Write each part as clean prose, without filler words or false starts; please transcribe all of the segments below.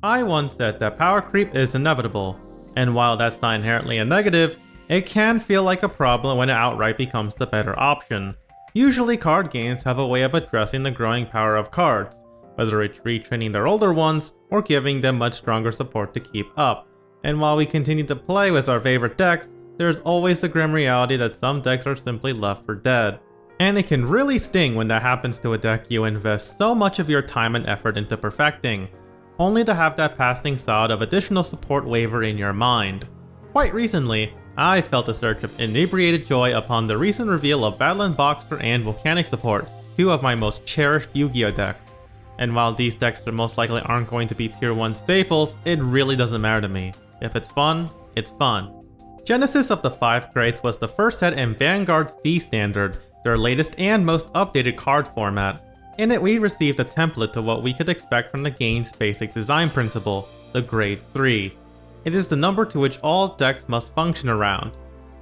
I once said that power creep is inevitable, and while that's not inherently a negative, it can feel like a problem when it outright becomes the better option. Usually card games have a way of addressing the growing power of cards, whether it's retraining their older ones or giving them much stronger support to keep up. And while we continue to play with our favorite decks, there's always the grim reality that some decks are simply left for dead. And it can really sting when that happens to a deck you invest so much of your time and effort into perfecting, only to have that passing thought of additional support waver in your mind. Quite recently, I felt a surge of inebriated joy upon the recent reveal of Battleland Boxer and Volcanic support, two of my most cherished Yu-Gi-Oh decks. And while these decks most likely aren't going to be tier 1 staples, it really doesn't matter to me. If it's fun, it's fun. Genesis of the 5 Crates was the first set in Vanguard's D Standard, their latest and most updated card format. In it, we received a template to what we could expect from the game's basic design principle, the Grade 3. It is the number to which all decks must function around.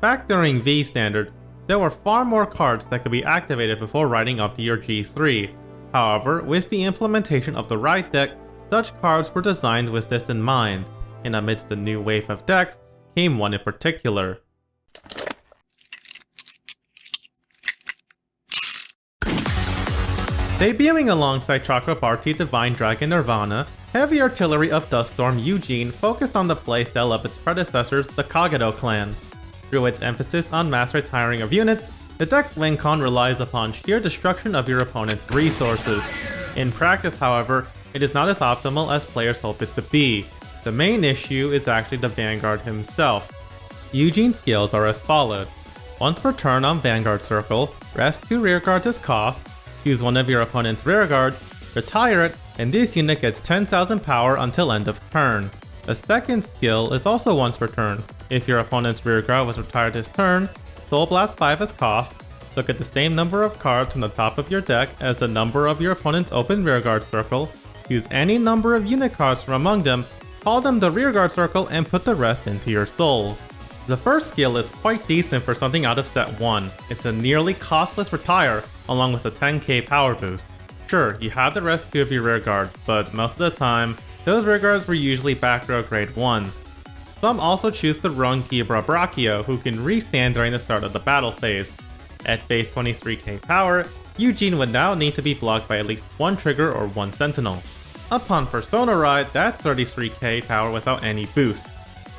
Back during V Standard, there were far more cards that could be activated before riding up to your G3. However, with the implementation of the right deck, such cards were designed with this in mind, and amidst the new wave of decks came one in particular. Debuting alongside Chakrabarti Divine Dragon Nirvana, Heavy Artillery of Duststorm Eugene focused on the playstyle of its predecessors, the Kagero clan. Through its emphasis on mass retiring of units, the deck's win con relies upon sheer destruction of your opponent's resources. In practice, however, it is not as optimal as players hope it to be. The main issue is actually the Vanguard himself. Eugene's skills are as followed. Once per turn on Vanguard Circle, rest 2 rearguards as cost, choose one of your opponent's rearguards, retire it, and this unit gets 10,000 power until end of turn. The second skill is also once per turn. If your opponent's rearguard was retired this turn, Soul Blast 5 as cost, look at the same number of cards on the top of your deck as the number of your opponent's open rearguard circle, choose any number of unit cards from among them, call them the rearguard circle, and put the rest into your soul. The first skill is quite decent for something out of set 1. It's a nearly costless retire along with a 10k power boost. Sure, you have the rest 2 of your rearguards, but most of the time, those rearguards were usually back row grade 1s. Some also choose the Rung Kibra Brachio, who can restand during the start of the battle phase. At base 23k power, Eugene would now need to be blocked by at least 1 trigger or 1 sentinel. Upon Persona Ride, that's 33k power without any boost.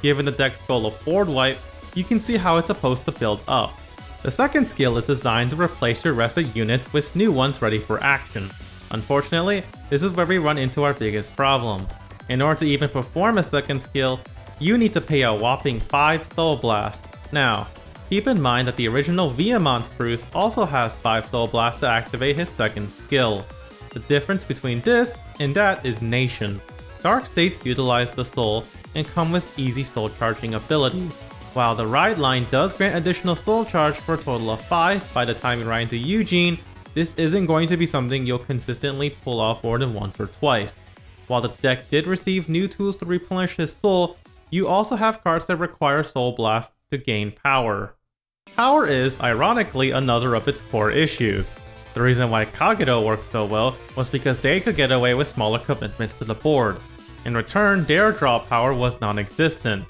Given the deck's goal of board wipe, you can see how it's supposed to build up. The second skill is designed to replace your rested units with new ones ready for action. Unfortunately, this is where we run into our biggest problem. In order to even perform a second skill, you need to pay a whopping 5 Soul Blast. Now, keep in mind that the original Viamont Spruce also has 5 Soul Blast to activate his second skill. The difference between this and that is Nation. Dark States utilize the soul and come with easy soul charging abilities. While the ride line does grant additional soul charge for a total of 5 by the time you ride into Eugene, this isn't going to be something you'll consistently pull off more than once or twice. While the deck did receive new tools to replenish his soul, you also have cards that require Soul Blast to gain power. Power is, ironically, another of its core issues. The reason why Kagero worked so well was because they could get away with smaller commitments to the board. In return, their draw power was non-existent.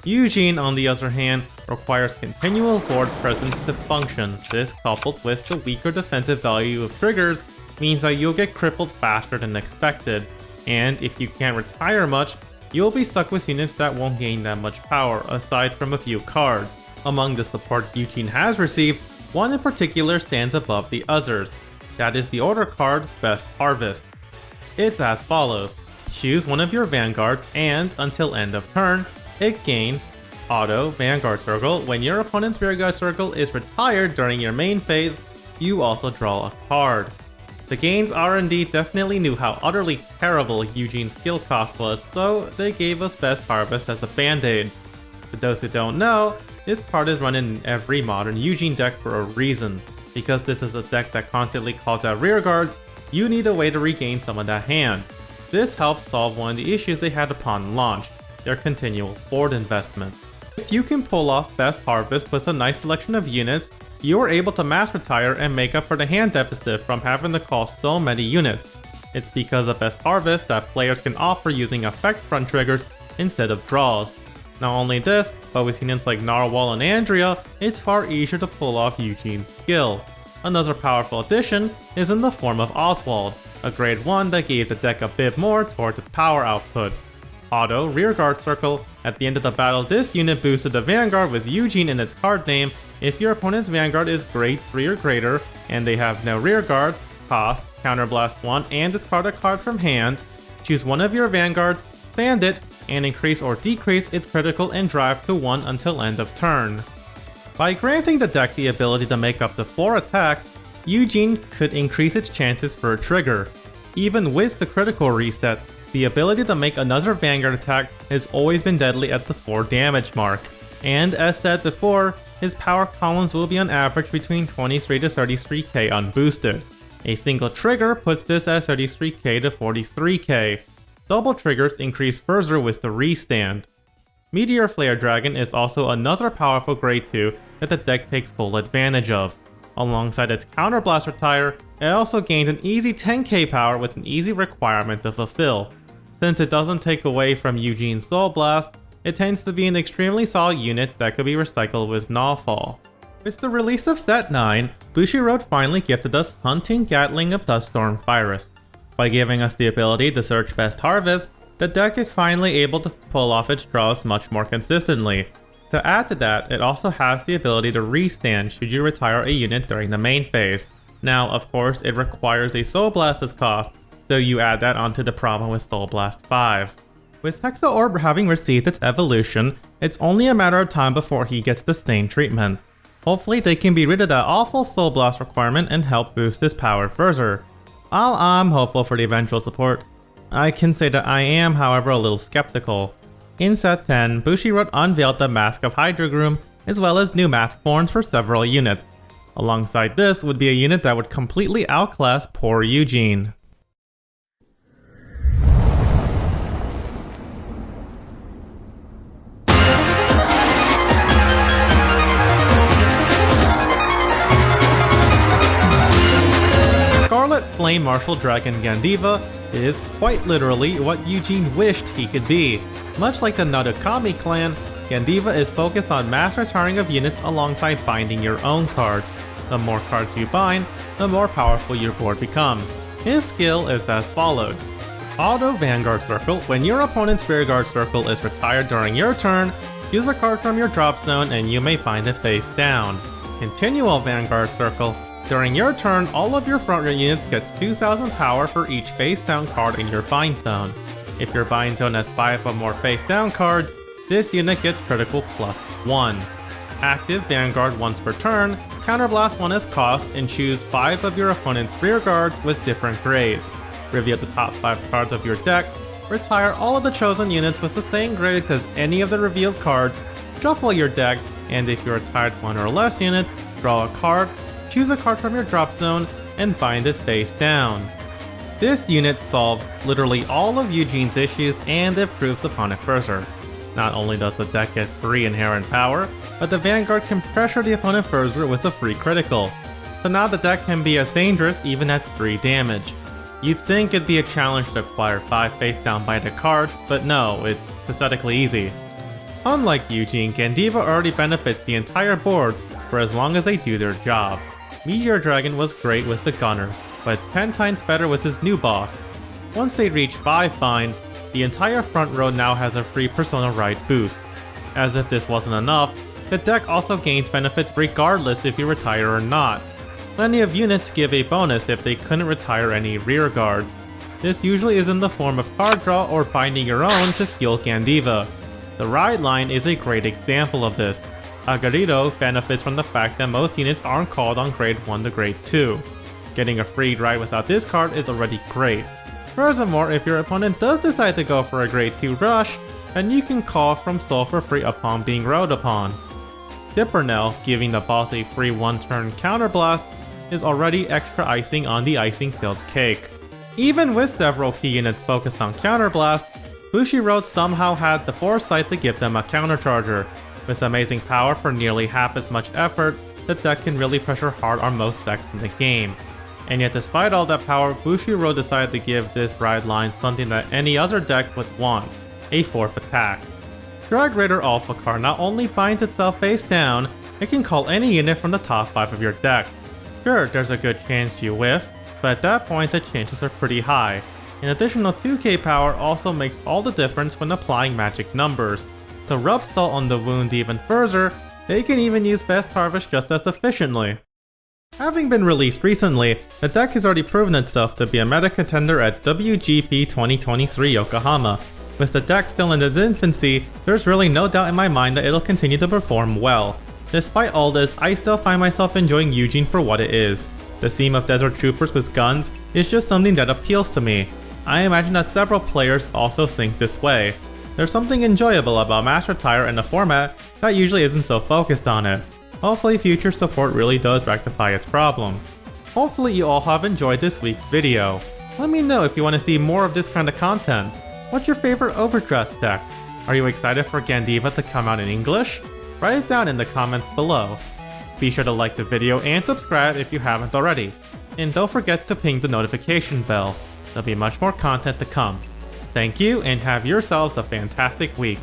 Eugene, on the other hand, requires continual board presence to function. This, coupled with the weaker defensive value of triggers, means that you'll get crippled faster than expected. And if you can't retire much, you'll be stuck with units that won't gain that much power, aside from a few cards. Among the support Eugene has received, one in particular stands above the others. That is the order card, Best Harvest. It's as follows. Choose one of your vanguards and, until end of turn, it gains Auto Vanguard Circle. When your opponent's rearguard circle is retired during your main phase, you also draw a card. The gains R&D definitely knew how utterly terrible Eugene's skill cost was, so they gave us Best Harvest as a band-aid. For those who don't know, this card is run in every modern Eugene deck for a reason. Because this is a deck that constantly calls out rearguards, you need a way to regain some of that hand. This helps solve one of the issues they had upon launch, their continual board investment. If you can pull off Best Harvest with a nice selection of units, you are able to mass retire and make up for the hand deficit from having to call so many units. It's because of Best Harvest that players can offer using effect front triggers instead of draws. Not only this, but with units like Narwhal and Andrea, it's far easier to pull off Eugene's skill. Another powerful addition is in the form of Oswald, a grade 1 that gave the deck a bit more towards its power output. Auto Rearguard Circle. At the end of the battle, this unit boosted the Vanguard with Eugene in its card name. If your opponent's Vanguard is grade 3 or greater, and they have no rearguards, cost, counterblast 1, and discard a card from hand, choose one of your Vanguards, sand it, and increase or decrease its critical and drive to 1 until end of turn. By granting the deck the ability to make up to 4 attacks, Eugene could increase its chances for a trigger. Even with the critical reset, the ability to make another Vanguard attack has always been deadly at the 4 damage mark. And as said before, his power columns will be on average between 23 to 33k unboosted. A single trigger puts this at 33k to 43k. Double triggers increase further with the restand. Meteor Flare Dragon is also another powerful grade 2 that the deck takes full advantage of. Alongside its counterblast retire, it also gains an easy 10k power with an easy requirement to fulfill. Since it doesn't take away from Eugene's Soul Blast, it tends to be an extremely solid unit that could be recycled with Gnawfall. With the release of Set 9, Bushiroad finally gifted us Hunting Gatling of Duststorm Virus. By giving us the ability to search Best Harvest, the deck is finally able to pull off its draws much more consistently. To add to that, it also has the ability to restand should you retire a unit during the main phase. Now, of course, it requires a Soul Blast as cost, so you add that onto the problem with Soul Blast 5. With Hexa Orb having received its evolution, it's only a matter of time before he gets the same treatment. Hopefully they can be rid of that awful Soul Blast requirement and help boost his power further. While I'm hopeful for the eventual support, I can say that I am, however, a little skeptical. In Set 10, Bushiroad unveiled the Mask of Hydrogroom, as well as new mask forms for several units. Alongside this would be a unit that would completely outclass poor Eugene. Scarlet Flame Martial Dragon Gandiva is quite literally what Eugene wished he could be. Much like the Nadokami clan, Gandiva is focused on mass retiring of units alongside binding your own cards. The more cards you bind, the more powerful your board becomes. His skill is as followed. Auto Vanguard Circle. When your opponent's Rearguard Circle is retired during your turn, choose a card from your drop zone and you may bind it face down. Continual Vanguard Circle. During your turn, all of your front row units get 2000 power for each face down card in your bind zone. If your bind zone has 5 or more face down cards, this unit gets critical +1. Active Vanguard once per turn, counterblast 1 as cost and choose 5 of your opponent's rear guards with different grades. Reveal the top 5 cards of your deck, retire all of the chosen units with the same grades as any of the revealed cards, shuffle your deck, and if you retired 1 or less units, draw a card, choose a card from your drop zone, and bind it face down. This unit solves literally all of Eugene's issues and improves upon it further. Not only does the deck get free inherent power, but the Vanguard can pressure the opponent further with a free critical. So now the deck can be as dangerous even at 3 damage. You'd think it'd be a challenge to acquire 5 face down binded cards, but no, it's pathetically easy. Unlike Eugene, Gandiva already benefits the entire board for as long as they do their job. Meteor Dragon was great with the Gunner, but it's 10 times better with his new boss. Once they reach 5 bind, the entire front row now has a free Persona Ride boost. As if this wasn't enough, the deck also gains benefits regardless if you retire or not. Plenty of units give a bonus if they couldn't retire any rear guards. This usually is in the form of card draw or binding your own to fuel Gandiva. The Ride line is a great example of this. Agarito benefits from the fact that most units aren't called on grade 1 to grade 2. Getting a free ride without this card is already great. Furthermore, if your opponent does decide to go for a grade 2 rush, then you can call from Soul for free upon being rode upon. Dippernell, giving the boss a free 1-turn counterblast, is already extra icing on the icing-filled cake. Even with several key units focused on counterblast, Bushiroad somehow had the foresight to give them a countercharger. With amazing power for nearly half as much effort, the deck can really pressure hard on most decks in the game. And yet despite all that power, Bushiroad decided to give this ride line something that any other deck would want, a 4th attack. Drag Raider Alpha card not only binds itself face down, it can call any unit from the top 5 of your deck. Sure, there's a good chance you whiff, but at that point the chances are pretty high. An additional 2k power also makes all the difference when applying magic numbers. To rub salt on the wound even further, they can even use Fast Harvest just as efficiently. Having been released recently, the deck has already proven itself to be a meta contender at WGP 2023 Yokohama. With the deck still in its infancy, there's really no doubt in my mind that it'll continue to perform well. Despite all this, I still find myself enjoying Eugene for what it is. The theme of Desert Troopers with guns is just something that appeals to me. I imagine that several players also think this way. There's something enjoyable about Master Tire in a format that usually isn't so focused on it. Hopefully future support really does rectify its problems. Hopefully you all have enjoyed this week's video. Let me know if you want to see more of this kind of content. What's your favorite overdressed deck? Are you excited for Gandiva to come out in English? Write it down in the comments below. Be sure to like the video and subscribe if you haven't already. And don't forget to ping the notification bell. There'll be much more content to come. Thank you and have yourselves a fantastic week.